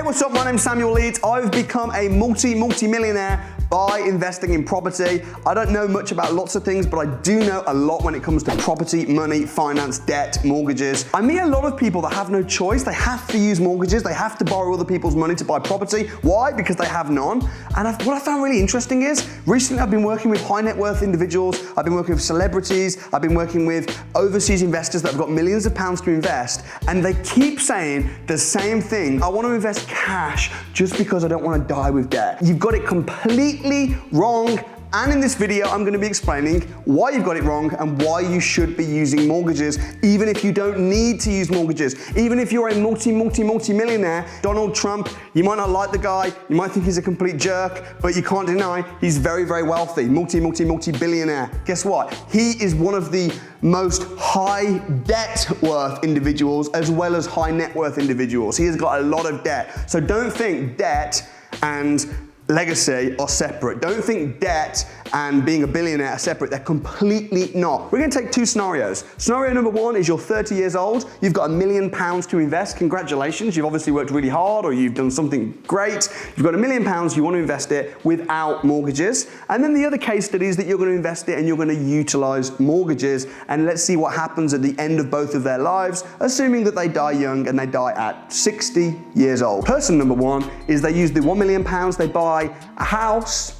what's up? My name's Samuel Leeds. I've become a multi-millionaire by investing in property. I don't know much about lots of things, but I do know a lot when it comes to property, money, finance, debt, mortgages. I meet a lot of people that have no choice. They have to use mortgages. They have to borrow other people's money to buy property. Why? Because they have none. And what I found really interesting is, recently I've been working with high net worth individuals. I've been working with celebrities. I've been working with overseas investors that have got millions of pounds to invest. And they keep saying the same thing. I want to invest cash just because I don't want to die with debt. You've got it completely wrong. And in this video, I'm going to be explaining why you've got it wrong and why you should be using mortgages, even if you don't need to use mortgages. Even if you're a multi-millionaire, Donald Trump, you might not like the guy, you might think he's a complete jerk, but you can't deny he's very, very wealthy, multi-billionaire. Guess what? He is one of the most high debt worth individuals as well as high net worth individuals. He has got a lot of debt. So don't think debt and legacy are separate. Don't think debt and being a billionaire are separate. They're completely not. We're going to take two scenarios. Scenario number one is you're 30 years old. You've got £1 million to invest. Congratulations. You've obviously worked really hard or you've done something great. You've got £1 million. You want to invest it without mortgages. And then the other case study is that you're going to invest it and you're going to utilize mortgages. And let's see what happens at the end of both of their lives, assuming that they die young and they die at 60 years old. Person number one is they use the £1 million. They buy a house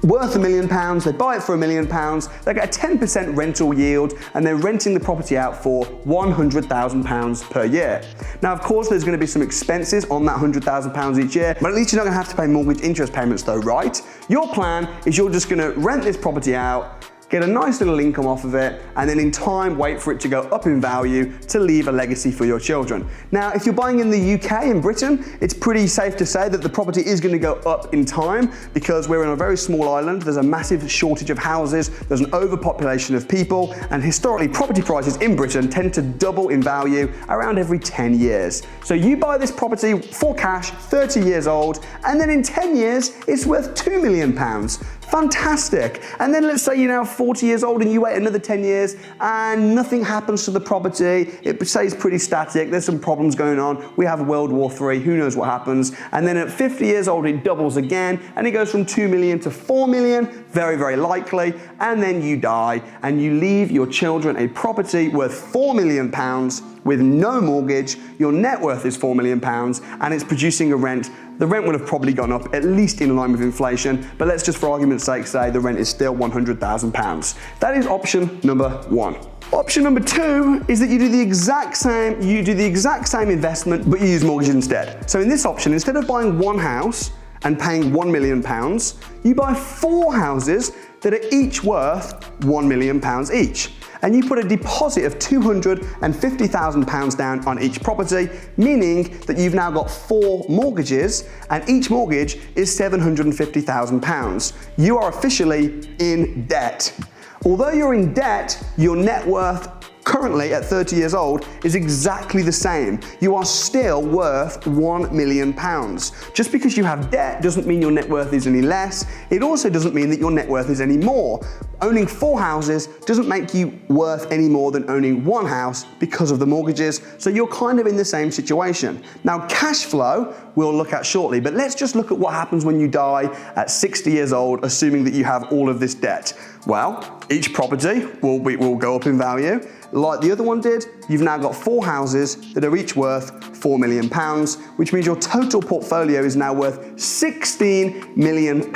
worth £1 million, they buy it for £1 million, they get a 10% rental yield, and they're renting the property out for £100,000 per year. Now, of course, there's going to be some expenses on that £100,000 each year, but at least you're not going to have to pay mortgage interest payments though, right? Your plan is you're just going to rent this property out, get a nice little income off of it, and then in time wait for it to go up in value to leave a legacy for your children. Now, if you're buying in the UK, in Britain, it's pretty safe to say that the property is going to go up in time because we're in a very small island. There's a massive shortage of houses, there's an overpopulation of people, and historically property prices in Britain tend to double in value around every 10 years. So you buy this property for cash, 30 years old, and then in 10 years, it's worth £2 million. Fantastic. And then let's say you're now 40 years old and you wait another 10 years and nothing happens to the property. It stays pretty static. There's some problems going on. We have World War III. Who knows what happens? And then at 50 years old, it doubles again and it goes from 2 million to 4 million. Very, very likely. And then you die and you leave your children a property worth £4 million with no mortgage. Your net worth is £4 million and it's producing a rent. The rent would have probably gone up at least in line with inflation, but let's just for argument's sake say the rent is still £100,000. That is option number one. Option number two is that you do the exact same investment, but you use mortgages instead. So in this option, instead of buying one house and paying £1 million, you buy 4 houses that are each worth £1 million each. And you put a deposit of £250,000 down on each property, meaning that you've now got 4 mortgages, and each mortgage is £750,000. You are officially in debt. Although you're in debt, your net worth currently at 30 years old is exactly the same. You are still worth £1 million. Just because you have debt doesn't mean your net worth is any less. It also doesn't mean that your net worth is any more. Owning 4 houses doesn't make you worth any more than owning 1 house because of the mortgages, so you're kind of in the same situation. Now, cash flow we'll look at shortly, but let's just look at what happens when you die at 60 years old, assuming that you have all of this debt. Well, each property will go up in value. Like the other one did, you've now got 4 houses that are each worth £4 million, which means your total portfolio is now worth £16 million.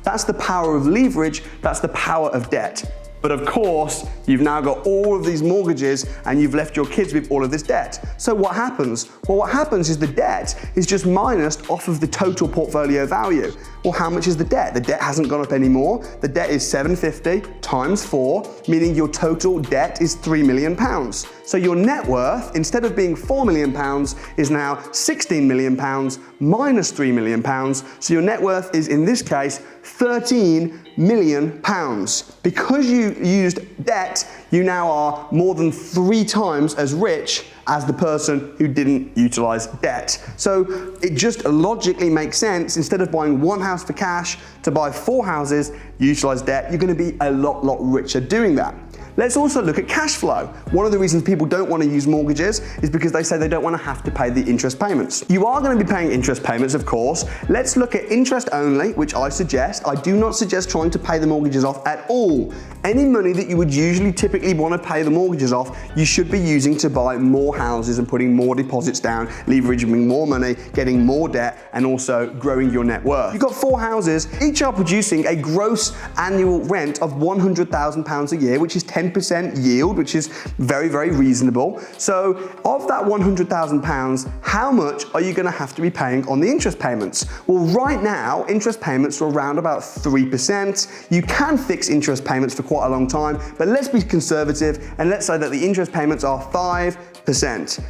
That's the power of leverage, that's the power of debt. But of course, you've now got all of these mortgages and you've left your kids with all of this debt. So what happens? Well, what happens is the debt is just minused off of the total portfolio value. Well, how much is the debt? The debt hasn't gone up anymore. The debt is 750 times 4, meaning your total debt is £3 million. So your net worth, instead of being £4 million, is now £16 million minus £3 million. So your net worth is, in this case, £13 million. Because you used debt, you now are more than 3 times as rich as the person who didn't utilize debt. So it just logically makes sense, instead of buying 1 house for cash, to buy 4 houses, utilize debt. You're going to be a lot richer doing that. Let's also look at cash flow. One of the reasons people don't want to use mortgages is because they say they don't want to have to pay the interest payments. You are going to be paying interest payments, of course. Let's look at interest only, which I suggest. I do not suggest trying to pay the mortgages off at all. Any money that you would usually typically want to pay the mortgages off, you should be using to buy more houses and putting more deposits down, leveraging more money, getting more debt, and also growing your net worth. You've got 4 houses, each are producing a gross annual rent of £100,000 a year, which is 10% yield, which is very, very reasonable. So of that £100,000, how much are you going to have to be paying on the interest payments? Well, right now, interest payments are around about 3%. You can fix interest payments for quite a long time, but let's be conservative and let's say that the interest payments are 5%.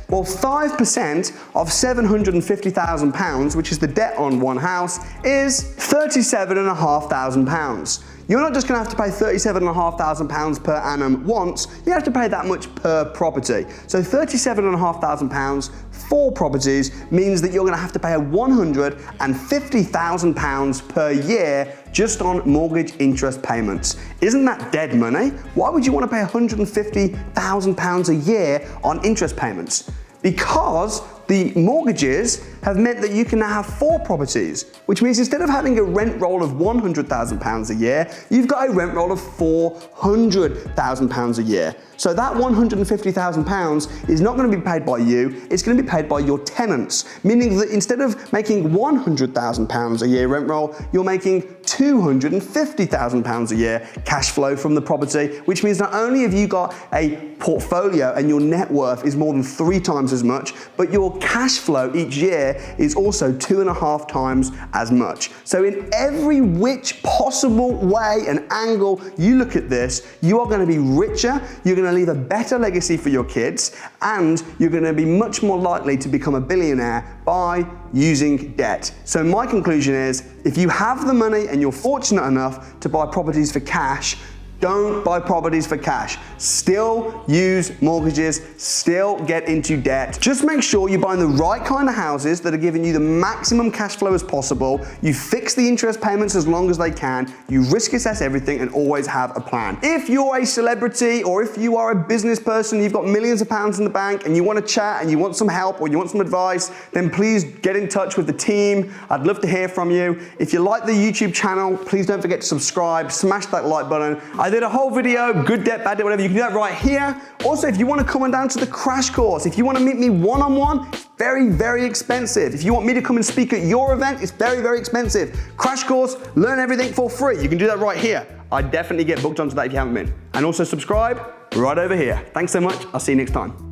Well, 5% of £750,000, which is the debt on one house, is £37,500. You're not just going to have to pay £37,500 per annum once, you have to pay that much per property. So £37,500 for properties means that you're going to have to pay £150,000 per year just on mortgage interest payments. Isn't that dead money? Why would you want to pay £150,000 a year on interest payments? Because the mortgages have meant that you can now have 4 properties, which means instead of having a rent roll of £100,000 a year, you've got a rent roll of £400,000 a year. So that £150,000 is not going to be paid by you, it's going to be paid by your tenants, meaning that instead of making £100,000 a year rent roll, you're making £250,000 a year cash flow from the property, which means not only have you got a portfolio and your net worth is more than 3 times as much, but your cash flow each year is also 2.5 times as much. So in every which possible way and angle you look at this, you are going to be richer, you're going to leave a better legacy for your kids, and you're going to be much more likely to become a billionaire by using debt. So my conclusion is, if you have the money and you're fortunate enough to buy properties for cash, don't buy properties for cash. Still use mortgages, still get into debt. Just make sure you're buying the right kind of houses that are giving you the maximum cash flow as possible. You fix the interest payments as long as they can. You risk assess everything and always have a plan. If you're a celebrity or if you are a business person, you've got millions of pounds in the bank and you want to chat and you want some help or you want some advice, then please get in touch with the team. I'd love to hear from you. If you like the YouTube channel, please don't forget to subscribe, smash that like button. I did a whole video, good debt, bad debt, whatever. You can do that right here. Also, if you want to come on down to the crash course, if you want to meet me one-on-one, very, very expensive. If you want me to come and speak at your event, it's very, very expensive. Crash course, learn everything for free. You can do that right here. I'd definitely get booked onto that if you haven't been. And also subscribe right over here. Thanks so much. I'll see you next time.